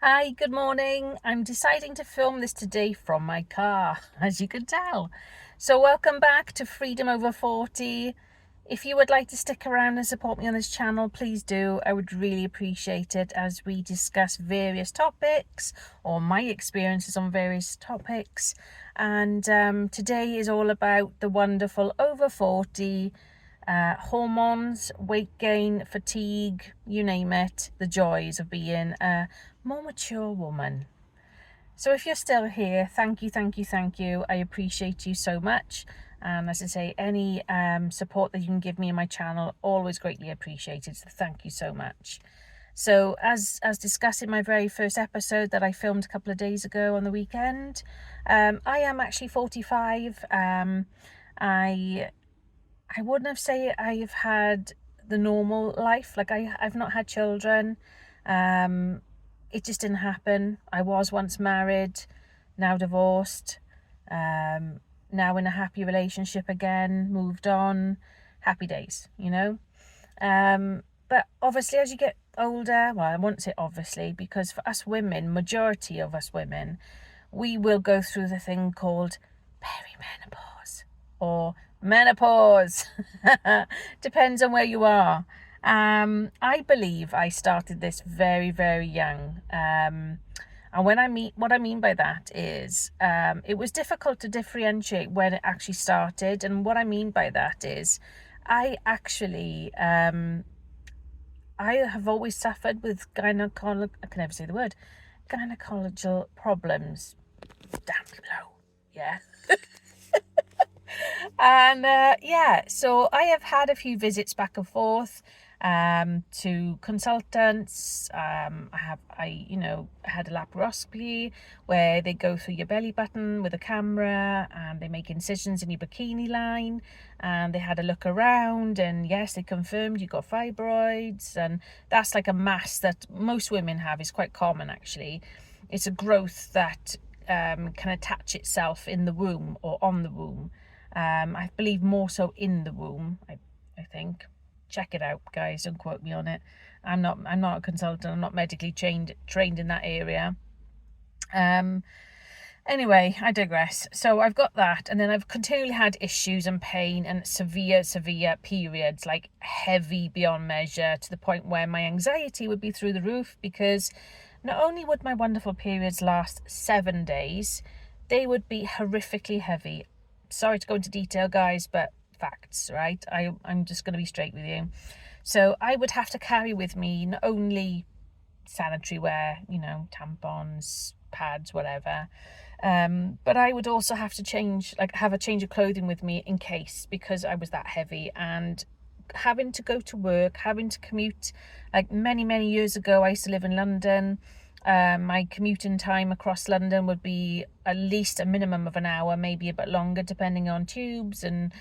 Hi, good morning. I'm deciding to film this today from my car, as you can tell. So welcome back to Freedom Over 40. If you would like to stick around and support me on this channel, please do. I would really appreciate it as we discuss various topics or my experiences on various topics. And today is all about the wonderful over 40 hormones, weight gain, fatigue, you name it, the joys of being a more mature woman. So if you're still here, thank you, thank you, thank you. I appreciate you so much. And as I say, any support that you can give me in my channel, always greatly appreciated. So thank you so much. So as discussed in my very first episode that I filmed a couple of days ago on the weekend, I am actually 45. I wouldn't have say I've had the normal life. Like I've not had children. It just didn't happen. I was once married, now divorced, now in a happy relationship again, moved on, happy days, you know. But obviously as you get older, well, I won't say obviously, because for us women, majority of us women, we will go through the thing called perimenopause or menopause. Depends on where you are. I believe I started this very, very young. And what I mean by that is, it was difficult to differentiate when it actually started. And what I mean by that is, I actually, I have always suffered with I can never say the word, gynecological problems. Down below, yeah. And yeah, so I have had a few visits back and forth to consultants. I had a laparoscopy where they go through your belly button with a camera and they make incisions in your bikini line, and they had a look around, and yes, they confirmed you got fibroids, and that's like a mass that most women have. Is quite common actually. It's a growth that can attach itself in the womb or on the womb. I believe more so in the womb. I think. Check it out, guys. Don't quote me on it. I'm not a consultant. I'm not medically trained in that area. Um, Anyway, I digress. So I've got that, and then I've continually had issues and pain and severe periods, like heavy beyond measure, to the point where my anxiety would be through the roof, because not only would my wonderful periods last 7 days, they would be horrifically heavy. Sorry to go into detail, guys, but facts, right? I'm just going to be straight with you. So I would have to carry with me not only sanitary wear, tampons, pads, whatever. But I would also have to have a change of clothing with me in case, because I was that heavy, and having to go to work, having to commute. Like many, many years ago, I used to live in London. My commuting time across London would be at least a minimum of an hour, maybe a bit longer, depending on tubes and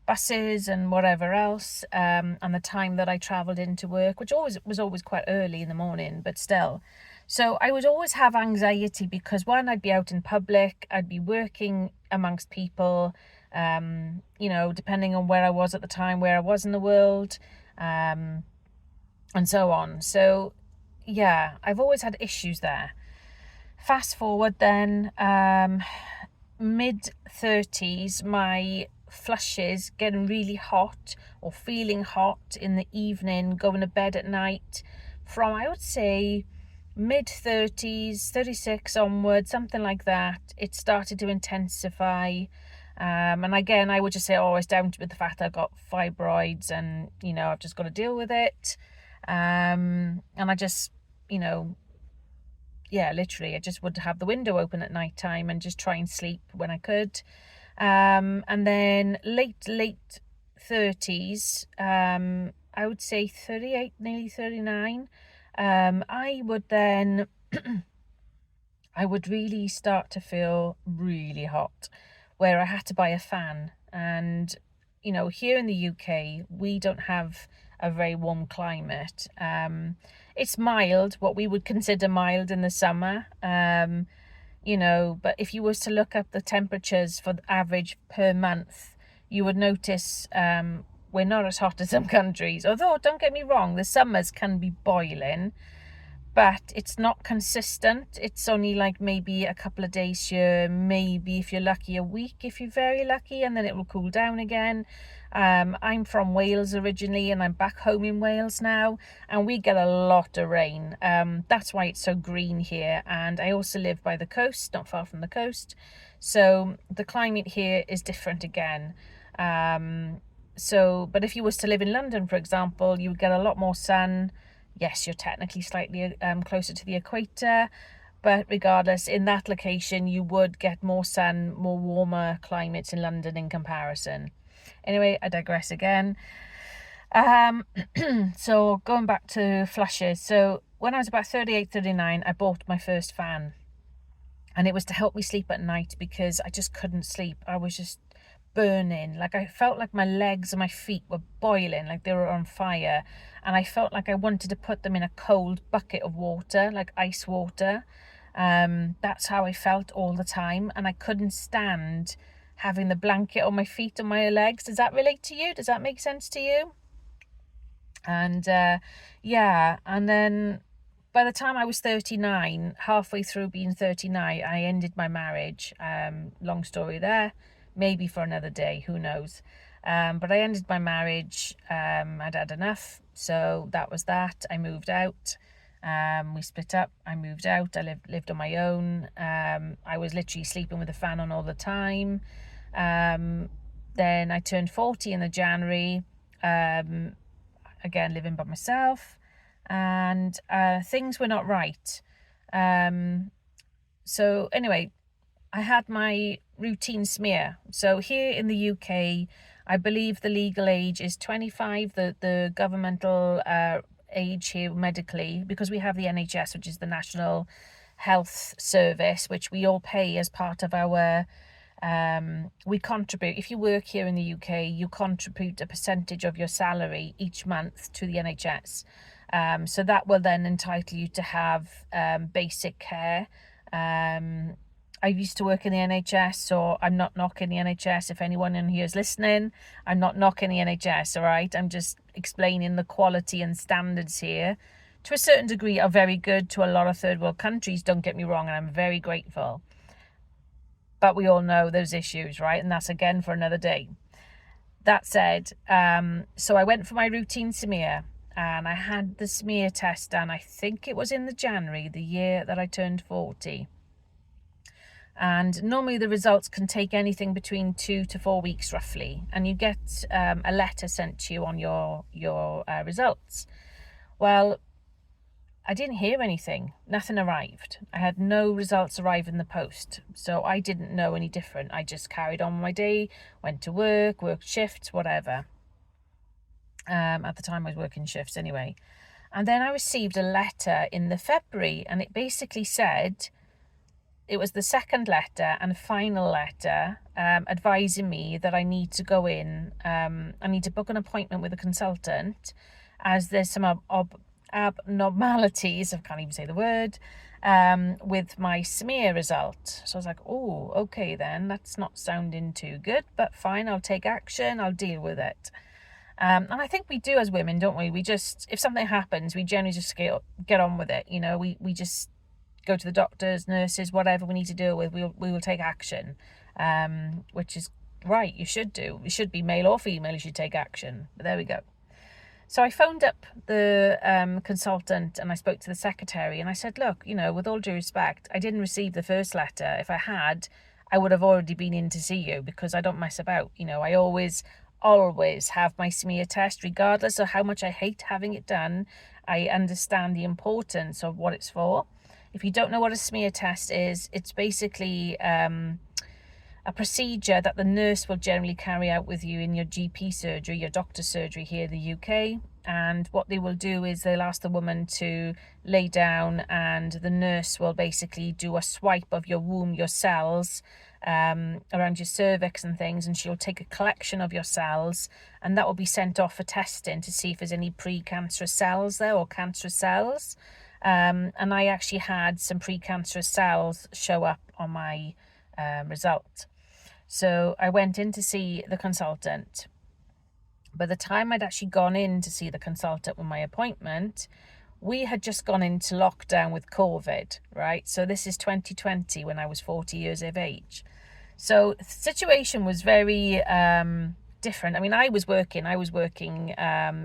buses and whatever else, and the time that I travelled into work, which was always quite early in the morning, but still. So I would always have anxiety because, one, I'd be out in public, I'd be working amongst people, depending on where I was at the time, where I was in the world, and so on. So yeah, I've always had issues there. Fast forward then, mid 30s, my flushes getting really hot or feeling hot in the evening, going to bed at night, from I would say mid 30s, 36 onwards, something like that. It started to intensify. And again, I would just say, it's down to the fact that I've got fibroids, and I've just got to deal with it. And I just, yeah, literally, I just would have the window open at night time and just try and sleep when I could. And then late 30s, I would say 38, nearly 39, I would then, I would really start to feel really hot, where I had to buy a fan. And, here in the UK, we don't have a very warm climate. It's mild, what we would consider mild in the summer. But if you was to look up the temperatures for the average per month, you would notice we're not as hot as some countries. Although, don't get me wrong, the summers can be boiling, but it's not consistent. It's only like maybe a couple of days here, maybe if you're lucky a week if you're very lucky, and then it will cool down again. I'm from Wales originally, and I'm back home in Wales now, and we get a lot of rain. That's why it's so green here. And I also live by the coast, not far from the coast, so the climate here is different again. But if you was to live in London, for example, you would get a lot more sun. Yes, you're technically slightly closer to the equator, but regardless, in that location, you would get more sun, more warmer climates in London in comparison. Anyway, I digress again. So going back to flushes. So when I was about 38, 39, I bought my first fan. And it was to help me sleep at night because I just couldn't sleep. I was just burning. Like I felt like my legs and my feet were boiling, like they were on fire. And I felt like I wanted to put them in a cold bucket of water, like ice water. That's how I felt all the time. And I couldn't stand having the blanket on my feet and my legs. Does that relate to you? Does that make sense to you? And yeah, and then by the time I was 39, halfway through being 39, I ended my marriage. Long story there, maybe for another day, who knows. But I ended my marriage. I'd had enough, so that was that. I moved out. We split up. I moved out. I lived on my own. I was literally sleeping with the fan on all the time. Then I turned 40 in the January. Again, living by myself, and things were not right. So anyway, I had my routine smear. So here in the UK, I believe the legal age is 25, the governmental age here medically, because we have the NHS, which is the National Health Service, which we all pay as part of our we contribute. If you work here in the UK, you contribute a percentage of your salary each month to the NHS. So that will then entitle you to have basic care. I used to work in the NHS, so I'm not knocking the NHS. If anyone in here is listening, I'm not knocking the NHS, all right? I'm just explaining the quality and standards here. To a certain degree, are very good to a lot of third world countries, don't get me wrong, and I'm very grateful. But we all know those issues, right? And that's again for another day. That said, so I went for my routine smear, and I had the smear test done. I think it was in the January, the year that I turned 40. And normally the results can take anything between 2 to 4 weeks roughly, and you get a letter sent to you on your results. Well, I didn't hear anything. Nothing arrived. I had no results arrive in the post. So I didn't know any different. I just carried on my day, went to work, worked shifts, whatever. At the time I was working shifts anyway. And then I received a letter in the February, and it basically said, it was the second letter and final letter advising me that I need to go in. I need to book an appointment with a consultant, as there's some abnormalities, I can't even say the word, with my smear result. So I was like, oh, okay then, that's not sounding too good, but fine, I'll take action, I'll deal with it. And I think we do as women, don't we? We just, if something happens, we generally just get on with it. You know, we just go to the doctors, nurses, whatever we need to deal with, we will take action, which is right, you should do. You should be male or female, you should take action. But there we go. So I phoned up the consultant, and I spoke to the secretary, and I said, look, you know, with all due respect, I didn't receive the first letter. If I had, I would have already been in to see you, because I don't mess about. You know, I always have my smear test, regardless of how much I hate having it done. I understand the importance of what it's for. If you don't know what a smear test is, it's basically a procedure that the nurse will generally carry out with you in your GP surgery, your doctor's surgery here in the UK. And what they will do is they'll ask the woman to lay down, and the nurse will basically do a swipe of your womb, your cells, around your cervix and things, and she'll take a collection of your cells, and that will be sent off for testing to see if there's any pre-cancerous cells there or cancerous cells. And I actually had some precancerous cells show up on my result. So I went in to see the consultant. By the time I'd actually gone in to see the consultant with my appointment, we had just gone into lockdown with COVID, right? So this is 2020 when I was 40 years of age. So the situation was very different. I mean, I was working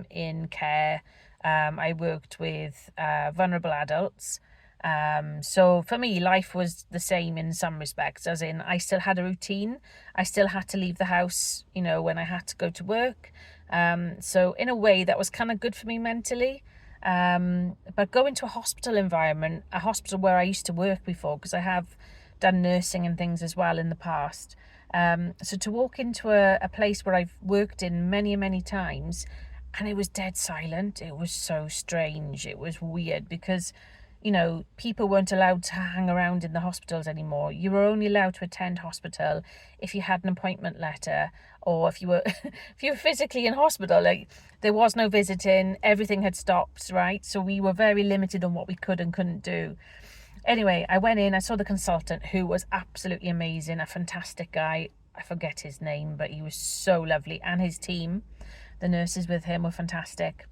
in care. I worked with vulnerable adults. So for me, life was the same in some respects, as in I still had a routine. I still had to leave the house, when I had to go to work. So in a way, that was kind of good for me mentally. But going to a hospital environment, a hospital where I used to work before, because I have done nursing and things as well in the past. So to walk into a place where I've worked in many, many times, and it was dead silent, it was so strange. It was weird because, people weren't allowed to hang around in the hospitals anymore. You were only allowed to attend hospital if you had an appointment letter, or if you were if you were physically in hospital. Like, there was no visiting, everything had stopped, right? So we were very limited on what we could and couldn't do. Anyway, I went in, I saw the consultant, who was absolutely amazing, a fantastic guy. I forget his name, but he was so lovely. And his team, the nurses with him, were fantastic.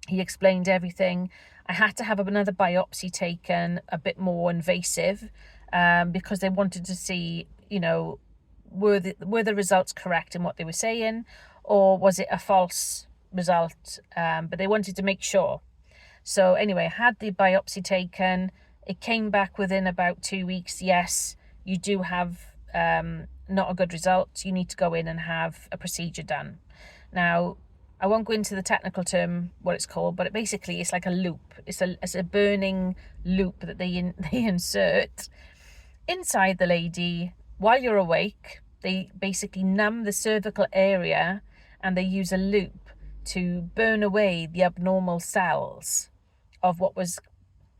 He explained everything. I had to have another biopsy taken, a bit more invasive, because they wanted to see, were the results correct in what they were saying, or was it a false result? But they wanted to make sure. So anyway, I had the biopsy taken. It came back within about 2 weeks. Yes, you do have not a good result. You need to go in and have a procedure done. Now, I won't go into the technical term, what it's called, but basically it's like a loop. It's a burning loop that they insert inside the lady while you're awake. They basically numb the cervical area, and they use a loop to burn away the abnormal cells of what was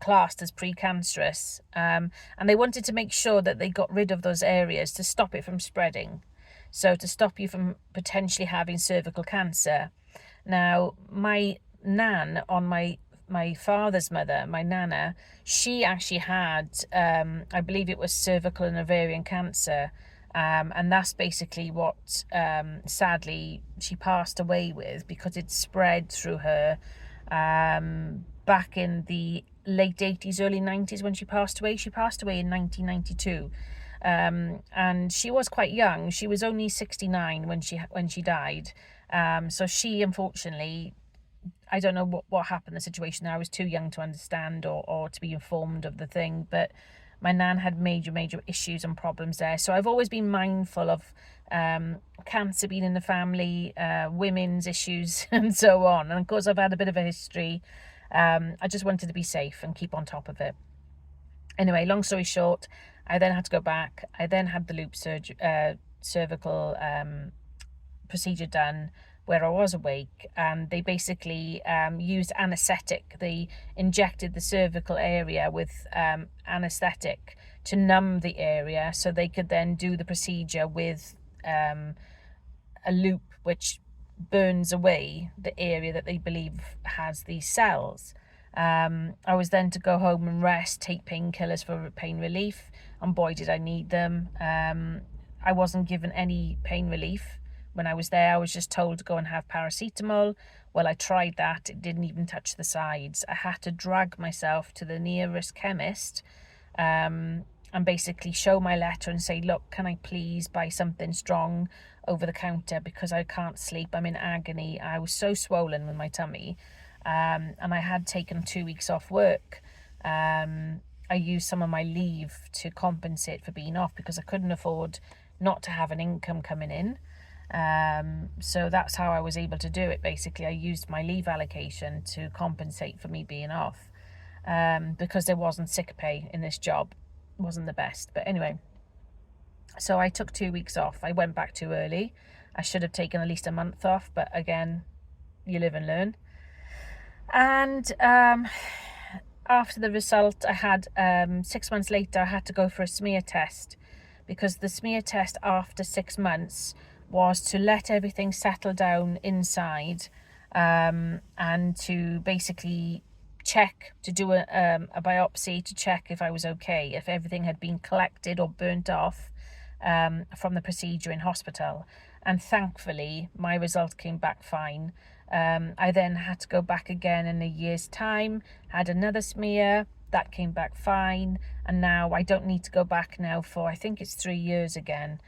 classed as precancerous. And they wanted to make sure that they got rid of those areas to stop it from spreading. So to stop you from potentially having cervical cancer. Now, my nan on my father's mother, my nana, she actually had, I believe it was cervical and ovarian cancer. And that's basically what, sadly, she passed away with, because it spread through her back in the late 80s, early 90s when she passed away. She passed away in 1992. And she was quite young. She was only 69 when she died. So she, unfortunately, I don't know what happened, the situation there. I was too young to understand or to be informed of the thing, but my nan had major issues and problems there. So I've always been mindful of cancer being in the family, women's issues and so on. And of course, I've had a bit of a history. I just wanted to be safe and keep on top of it. Anyway, long story short, I then had to go back. I then had the loop cervical procedure done, where I was awake, and they basically used anaesthetic. They injected the cervical area with anaesthetic to numb the area, so they could then do the procedure with a loop which burns away the area that they believe has these cells. I was then to go home and rest, take painkillers for pain relief, and boy did I need them. I wasn't given any pain relief when I was there. I was just told to go and have paracetamol. Well, I tried that. It didn't even touch the sides. I had to drag myself to the nearest chemist and basically show my letter and say, look, can I please buy something strong over the counter, because I can't sleep. I'm in agony. I was so swollen with my tummy. And I had taken 2 weeks off work. I used some of my leave to compensate for being off, because I couldn't afford not to have an income coming in. So that's how I was able to do it. Basically, I used my leave allocation to compensate for me being off, because there wasn't sick pay in this job. It wasn't the best. But anyway, so I took 2 weeks off. I went back too early. I should have taken at least a month off, but again, you live and learn. And after the result, I had 6 months later, I had to go for a smear test, because the smear test after 6 months was to let everything settle down inside, and to basically check, to do a biopsy to check if I was okay, if everything had been collected or burnt off from the procedure in hospital. And thankfully, my result came back fine. I then had to go back again in a year's time, had another smear, that came back fine, and now I don't need to go back now for, I think it's 3 years again.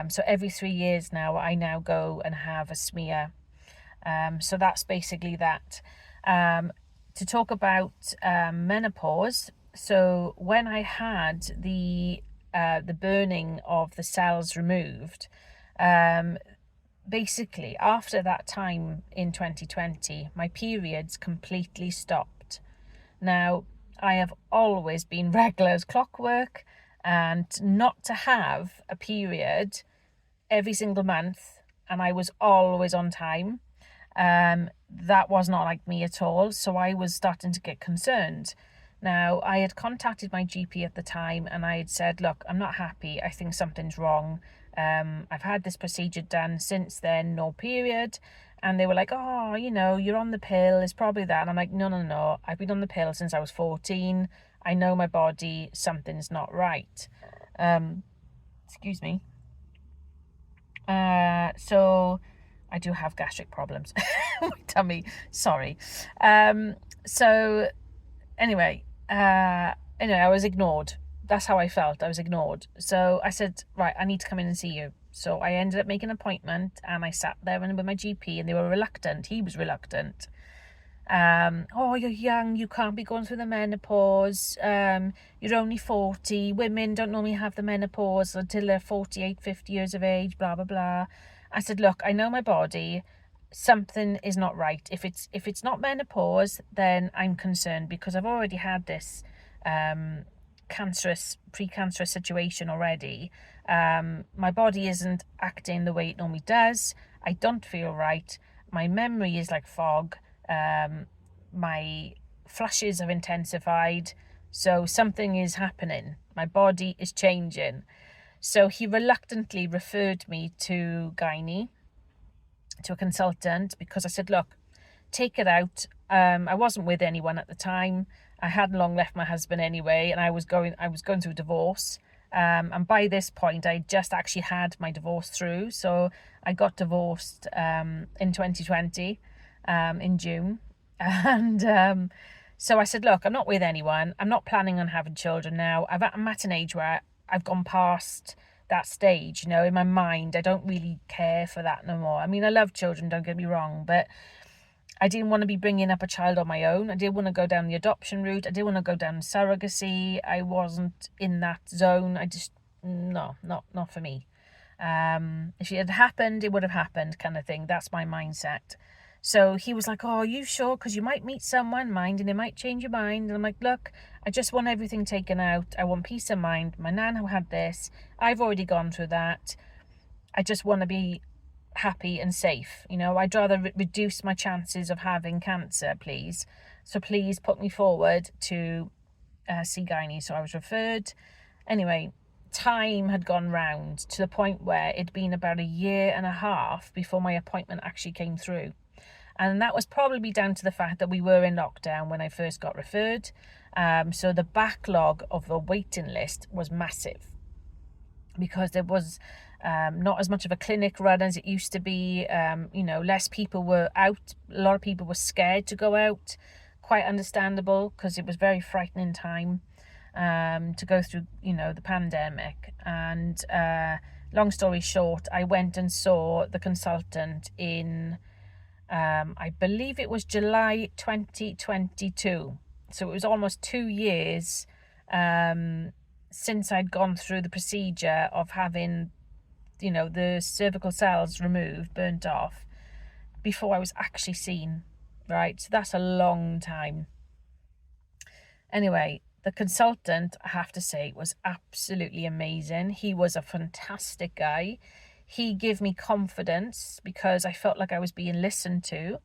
So every 3 years now, I now go and have a smear. So that's basically that. To talk about menopause, so when I had the burning of the cells removed, basically after that time in 2020, my periods completely stopped. Now, I have always been regular as clockwork, and not to have a period every single month, and I was always on time, that was not like me at all. So I was starting to get concerned. Now, I had contacted my GP at the time and I had said, look, I'm not happy. I think something's wrong. I've had this procedure done since then, no period. And they were like, oh, you're on the pill. It's probably that. And I'm like, no. I've been on the pill since I was 14. I know my body. Something's not right. Excuse me. So I do have gastric problems. My tummy. Sorry. So anyway, I was ignored. That's how I felt. I was ignored. So I said, right, I need to come in and see you. So I ended up making an appointment and I sat there with my GP and they were reluctant. He was reluctant. Oh, you're young, you can't be going through the menopause. You're only 40. Women don't normally have the menopause until they're 48, 50 years of age, blah, blah, blah. I said, look, I know my body. Something is not right. If it's not menopause, then I'm concerned because I've already had this precancerous situation already. My body isn't acting the way it normally does. I don't feel right. My memory is like fog. My flushes have intensified. So something is happening. My body is changing. So he reluctantly referred me to gynae, to a consultant, because I said, look, take it out. I wasn't with anyone at the time. I hadn't long left my husband anyway, and I was going through a divorce. And by this point, I just actually had my divorce through. So I got divorced in 2020, in June. And so I said, look, I'm not with anyone. I'm not planning on having children now. I'm at an age where I've gone past that stage, in my mind. I don't really care for that no more. I mean, I love children, don't get me wrong, but I didn't want to be bringing up a child on my own. I didn't want to go down the adoption route. I didn't want to go down surrogacy. I wasn't in that zone. No, not for me. If it had happened, it would have happened, kind of thing. That's my mindset. So he was like, oh, are you sure? Because you might meet someone, mind, and they might change your mind. And I'm like, look, I just want everything taken out. I want peace of mind. My nan had this. I've already gone through that. I just want to be happy and safe. I'd rather reduce my chances of having cancer, please. So please put me forward to see gynae. So I was referred. Anyway, time had gone round to the point where it'd been about a year and a half before my appointment actually came through. And that was probably down to the fact that we were in lockdown when I first got referred. So the backlog of the waiting list was massive because there was not as much of a clinic run as it used to be. Less people were out. A lot of people were scared to go out. Quite understandable because it was very frightening time to go through, the pandemic. And long story short, I went and saw the consultant in I believe it was July 2022. So it was almost 2 years since I'd gone through the procedure of having, the cervical cells removed, burnt off, before I was actually seen, right? So that's a long time. Anyway, the consultant, I have to say, was absolutely amazing. He was a fantastic guy. He gave me confidence because I felt like I was being listened to.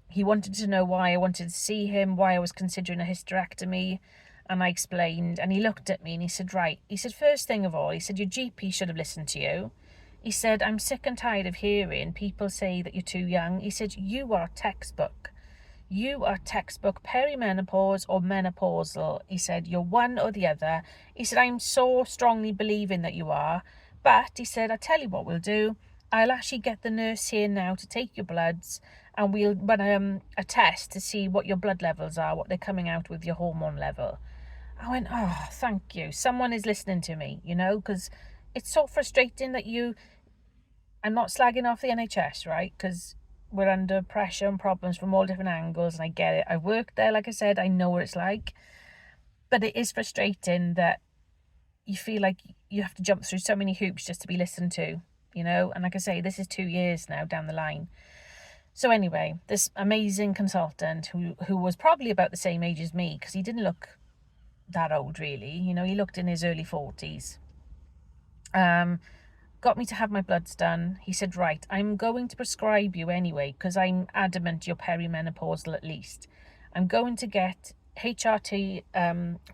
He wanted to know why I wanted to see him, why I was considering a hysterectomy. And I explained, and he looked at me and he said, right. He said, first thing of all, he said, your GP should have listened to you. He said, I'm sick and tired of hearing people say that you're too young. He said, you are textbook. You are textbook perimenopause or menopausal. He said, you're one or the other. He said, I'm so strongly believing that you are. But he said, I tell you what we'll do. I'll actually get the nurse here now to take your bloods, and we'll run a test to see what your blood levels are, what they're coming out with your hormone level. I went, oh, thank you. Someone is listening to me, because it's so frustrating that I'm not slagging off the NHS, right? Because we're under pressure and problems from all different angles, and I get it. I've worked there, like I said, I know what it's like. But it is frustrating that you feel like you have to jump through so many hoops just to be listened to, And like I say, this is 2 years now down the line. So anyway, this amazing consultant who was probably about the same age as me, because he didn't look that old really, he looked in his early 40s. Got me to have my bloods done. He said, right, I'm going to prescribe you anyway, because I'm adamant you're perimenopausal at least. I'm going to get HRT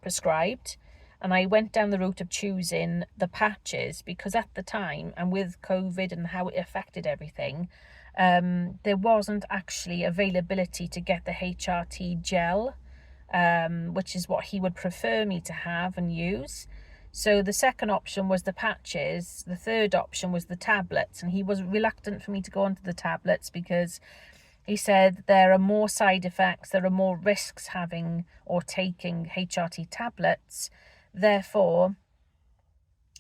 prescribed. And I went down the route of choosing the patches because at the time, and with COVID and how it affected everything, there wasn't actually availability to get the HRT gel, which is what he would prefer me to have and use. So the second option was the patches. The third option was the tablets. And he was reluctant for me to go onto the tablets because he said there are more side effects, there are more risks having or taking HRT tablets. Therefore,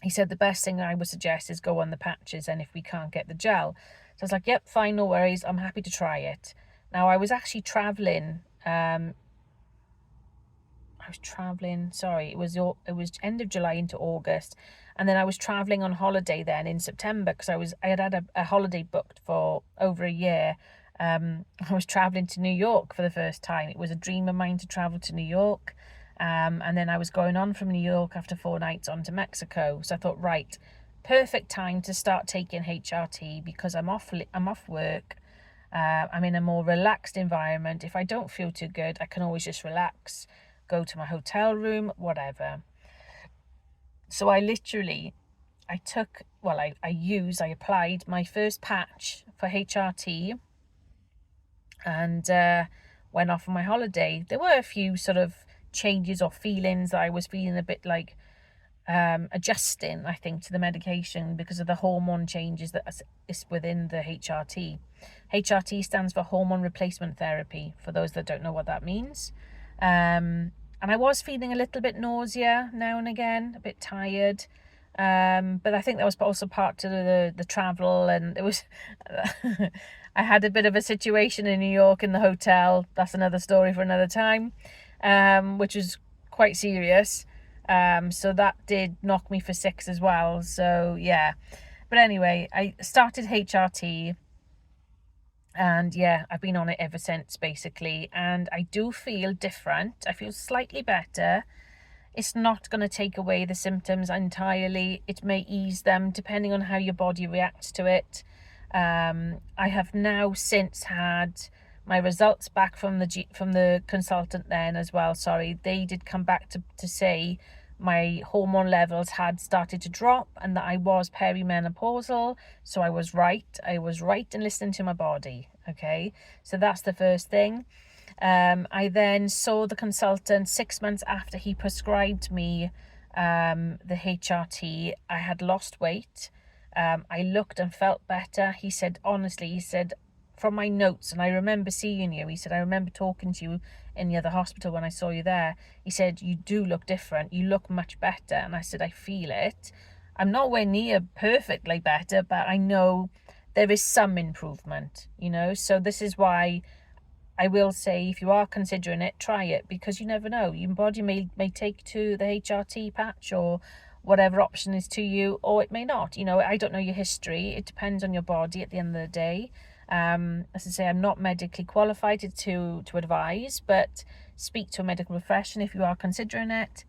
he said the best thing I would suggest is go on the patches, and if we can't get the gel. So I was like, yep, fine, no worries, I'm happy to try it. Now, I was actually travelling, it was end of July into August, and then I was travelling on holiday then in September, because I had a holiday booked for over a year. I was travelling to New York for the first time. It was a dream of mine to travel to New York. And then I was going on from New York after 4 nights on to Mexico. So I thought, right, perfect time to start taking HRT because I'm off work. I'm in a more relaxed environment. If I don't feel too good, I can always just relax, go to my hotel room, whatever. So I applied my first patch for HRT and went off on my holiday. There were a few sort of changes or feelings. I was feeling a bit like adjusting, I think, to the medication because of the hormone changes that is within the HRT. HRT stands for hormone replacement therapy, for those that don't know what that means. And I was feeling a little bit nausea now and again, a bit tired. But I think that was also part of the travel, and it was I had a bit of a situation in New York in the hotel. That's another story for another time, which was quite serious. So that did knock me for 6 as well. So yeah, but anyway, I started HRT, and yeah, I've been on it ever since basically, and I do feel different. I feel slightly better. It's not going to take away the symptoms entirely. It may ease them depending on how your body reacts to it. I have now since had my results back from the consultant then as well. Sorry, they did come back to say my hormone levels had started to drop and that I was perimenopausal. So I was right in listening to my body. Okay, so that's the first thing. I then saw the consultant 6 months after he prescribed me the HRT. I had lost weight. I looked and felt better. He said, honestly, from my notes, and I remember seeing you, he said, I remember talking to you in the other hospital when I saw you there. He said, you do look different. You look much better. And I said, I feel it. I'm nowhere near perfectly better, but I know there is some improvement, So this is why I will say, if you are considering it, try it, because you never know. Your body may take to the HRT patch or whatever option is to you, or it may not. I don't know your history. It depends on your body at the end of the day. As I say, I'm not medically qualified to advise, but speak to a medical profession if you are considering it.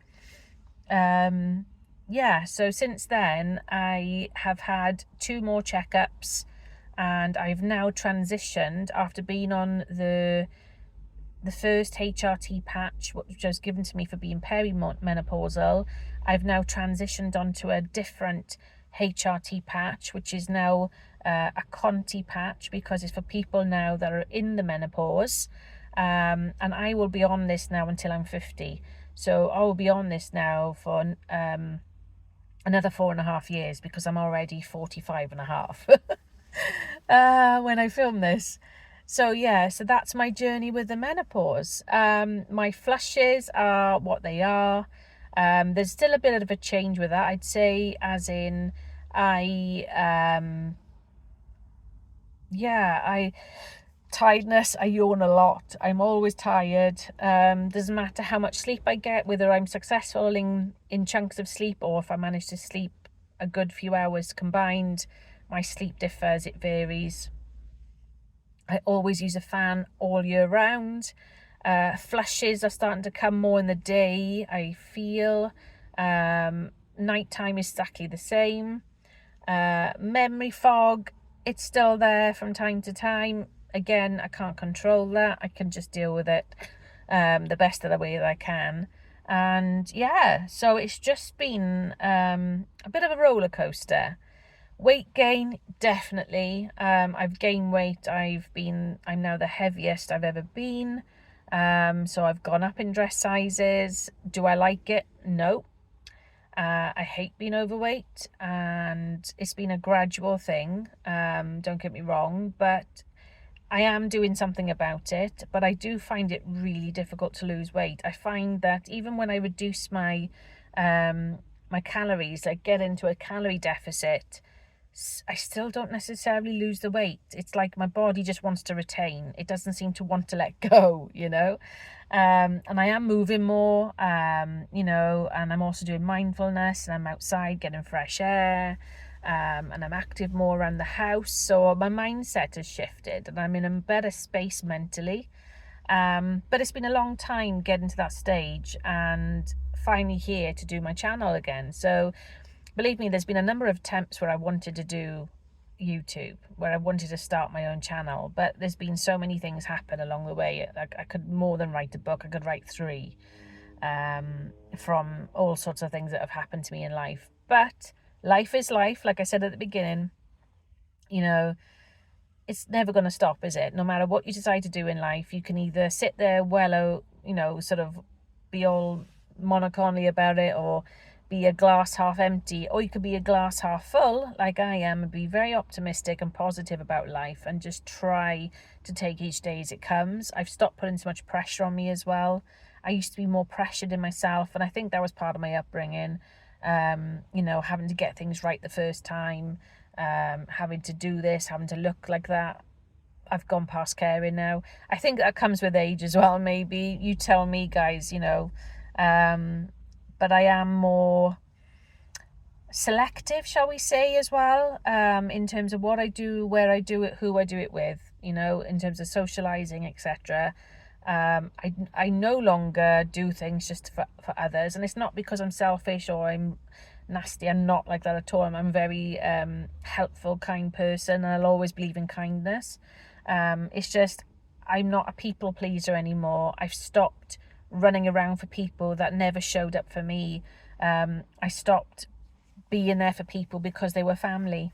So since then, I have had 2 more checkups, and I've now transitioned after being on the first HRT patch, which was given to me for being perimenopausal. I've now transitioned onto a different HRT patch, which is now a Conti patch, because it's for people now that are in the menopause. And I will be on this now until I'm 50. So I will be on this now for another 4.5 years, because I'm already 45 and a half. when I film this. So yeah, so that's my journey with the menopause. My flushes are what they are. There's still a bit of a change with that, I'd say, as in I I tiredness, I yawn a lot. I'm always tired. Doesn't matter how much sleep I get, whether I'm successful in chunks of sleep or if I manage to sleep a good few hours combined. My sleep differs, it varies. I always use a fan all year round. Flushes are starting to come more in the day, I feel. Nighttime is exactly the same. Memory fog, it's still there from time to time. Again, I can't control that. I can just deal with it the best of the way that I can. And yeah, so it's just been a bit of a roller coaster. Weight gain, definitely. I've gained weight. I'm now the heaviest I've ever been. So I've gone up in dress sizes. Do I like it? No. I hate being overweight, and it's been a gradual thing. Don't get me wrong, but I am doing something about it. But I do find it really difficult to lose weight. I find that even when I reduce my calories, like get into a calorie deficit, I still don't necessarily lose the weight. It's like my body just wants to retain. It doesn't seem to want to let go, you know. And I am moving more, and I'm also doing mindfulness, and I'm outside getting fresh air, and I'm active more around the house. So my mindset has shifted, and I'm in a better space mentally. But it's been a long time getting to that stage, and finally here to do my channel again. So believe me, there's been a number of attempts where I wanted to do YouTube, where I wanted to start my own channel, but there's been so many things happen along the way. I could more than write a book. I could write three, from all sorts of things that have happened to me in life. But life is life, like I said at the beginning. You know, it's never going to stop, is it? No matter what you decide to do in life, you can either sit there, sort of be all monocony about it, or be a glass half empty, or you could be a glass half full, like I am, and be very optimistic and positive about life and just try to take each day as it comes. I've stopped putting so much pressure on me as well. I used to be more pressured in myself, and I think that was part of my upbringing. Having to get things right the first time, having to do this, having to look like that. I've gone past caring now. I think that comes with age as well, maybe. You tell me, guys, but I am more selective, shall we say, as well, in terms of what I do, where I do it, who I do it with, in terms of socializing, etc. I no longer do things just for others, and it's not because I'm selfish or I'm nasty. I'm not like that at all. I'm a very helpful, kind person, and I'll always believe in kindness. It's just I'm not a people pleaser anymore. I've stopped running around for people that never showed up for me. I stopped being there for people because they were family.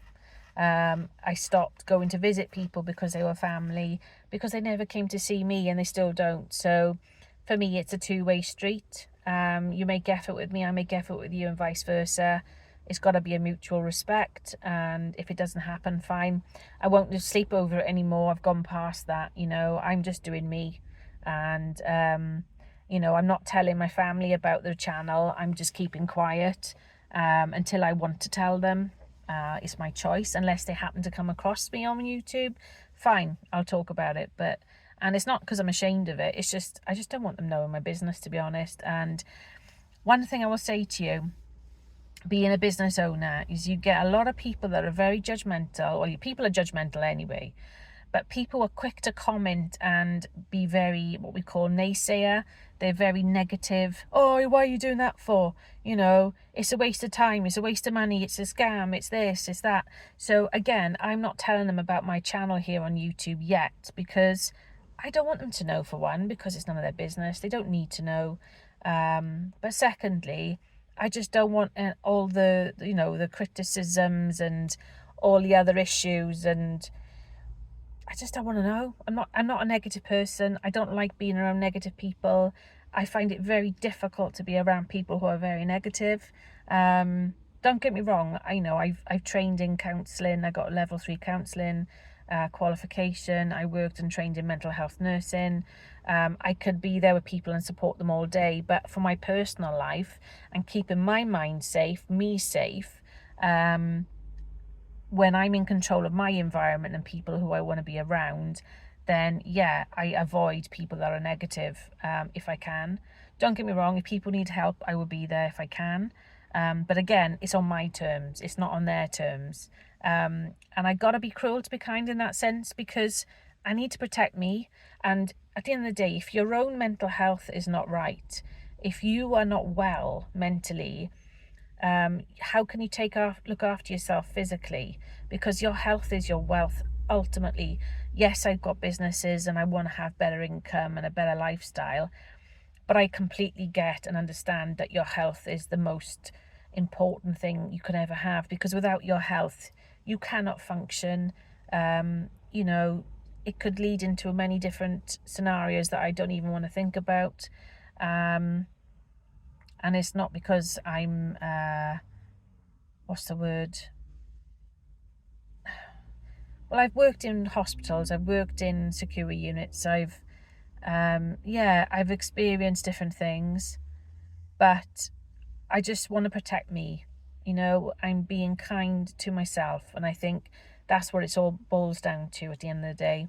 I stopped going to visit people because they were family, because they never came to see me, and they still don't. So for me, it's a two-way street. You make effort with me, I make effort with you, and vice versa. It's got to be a mutual respect, and if it doesn't happen, fine. I won't just sleep over it anymore. I've gone past that. I'm just doing me, and I'm not telling my family about the channel. I'm just keeping quiet until I want to tell them. It's my choice. Unless they happen to come across me on YouTube, fine, I'll talk about it. And it's not because I'm ashamed of it. It's just I just don't want them knowing my business, to be honest. And one thing I will say to you, being a business owner, is you get a lot of people that are very judgmental, or people are judgmental anyway, but people are quick to comment and be very, what we call naysayer. They're very negative. Oh, why are you doing that for? It's a waste of time. It's a waste of money. It's a scam. It's this, it's that. So again, I'm not telling them about my channel here on YouTube yet, because I don't want them to know, for one, because it's none of their business. They don't need to know. But secondly, I just don't want all the criticisms and all the other issues, and I just don't want to know. I'm not a negative person. I don't like being around negative people. I find it very difficult to be around people who are very negative. don't get me wrong, I've trained in counselling. I got a level 3 counselling qualification. I worked and trained in mental health nursing. I could be there with people and support them all day, but for my personal life and keeping my mind safe, me safe, when I'm in control of my environment and people who I want to be around, then yeah, I avoid people that are negative if I can. Don't get me wrong, if people need help, I will be there if I can. But again, it's on my terms, it's not on their terms. And I gotta be cruel to be kind in that sense, because I need to protect me. And at the end of the day, if your own mental health is not right, if you are not well mentally, how can you look after yourself physically? Because your health is your wealth ultimately. Yes, I've got businesses and I want to have better income and a better lifestyle, but I completely get and understand that your health is the most important thing you can ever have, because without your health you cannot function. It could lead into many different scenarios that I don't even want to think about. And it's not because I'm what's the word? Well, I've worked in hospitals, I've worked in security units, I've experienced different things, but I just want to protect me. I'm being kind to myself, and I think that's what it's all boils down to at the end of the day.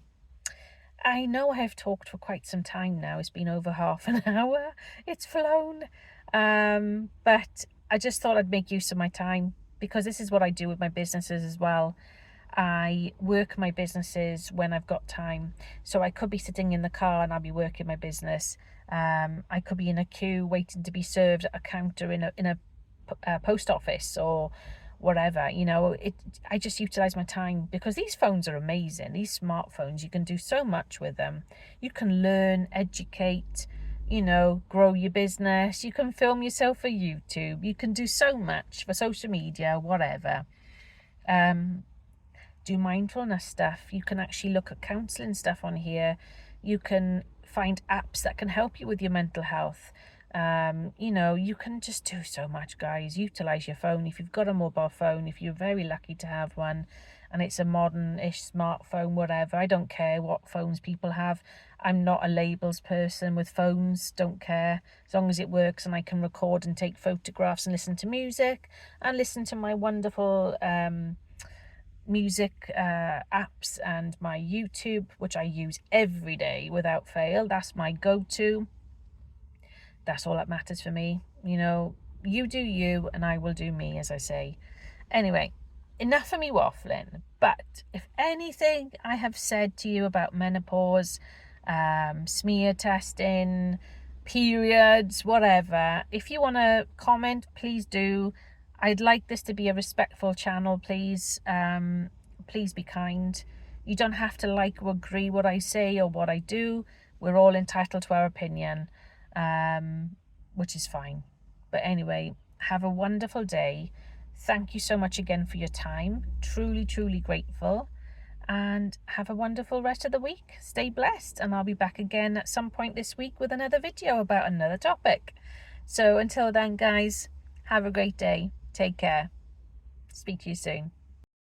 I know I have talked for quite some time now. It's been over half an hour. It's flown. But I just thought I'd make use of my time, because this is what I do with my businesses as well. I work my businesses when I've got time. So I could be sitting in the car and I'll be working my business. I could be in a queue waiting to be served at a counter in a post office or whatever. I just utilize my time, because these phones are amazing. These smartphones, you can do so much with them. You can learn, educate, grow your business. You can film yourself for YouTube. You can do so much for social media, whatever. Do mindfulness stuff. You can actually look at counselling stuff on here. You can find apps that can help you with your mental health. You can just do so much, guys. Utilize your phone. If you've got a mobile phone, if you're very lucky to have one, and it's a modern-ish smartphone, whatever, I don't care what phones people have. I'm not a labels person with phones, don't care, as long as it works and I can record and take photographs and listen to music and listen to my wonderful music apps and my YouTube, which I use every day without fail. That's my go-to. That's all that matters for me. You do you and I will do me, as I say. Anyway, enough of me waffling. But if anything I have said to you about menopause, smear testing, periods, whatever, if you want to comment, please do. I'd like this to be a respectful channel, please. Please be kind. You don't have to like or agree what I say or what I do. We're all entitled to our opinion, which is fine. But anyway, have a wonderful day. Thank you so much again for your time. Truly, truly grateful. And have a wonderful rest of the week. Stay blessed. And I'll be back again at some point this week with another video about another topic. So until then, guys, have a great day. Take care. Speak to you soon.